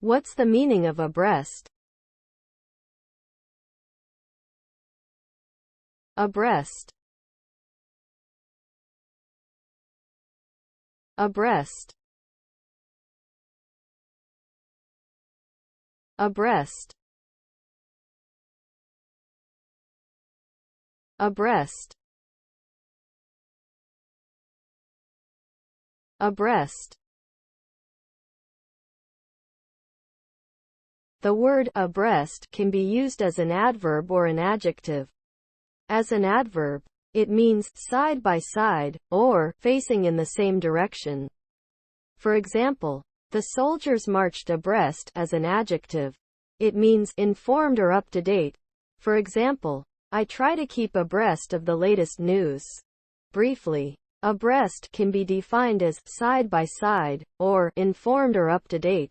What's the meaning of abreast? Abreast. Abreast. Abreast. Abreast. Abreast. The word abreast can be used as an adverb or an adjective. As an adverb, it means side by side, or facing in the same direction. For example, the soldiers marched abreast. As an adjective, it means informed or up to date. For example, I try to keep abreast of the latest news. Briefly, abreast can be defined as side by side, or informed or up to date.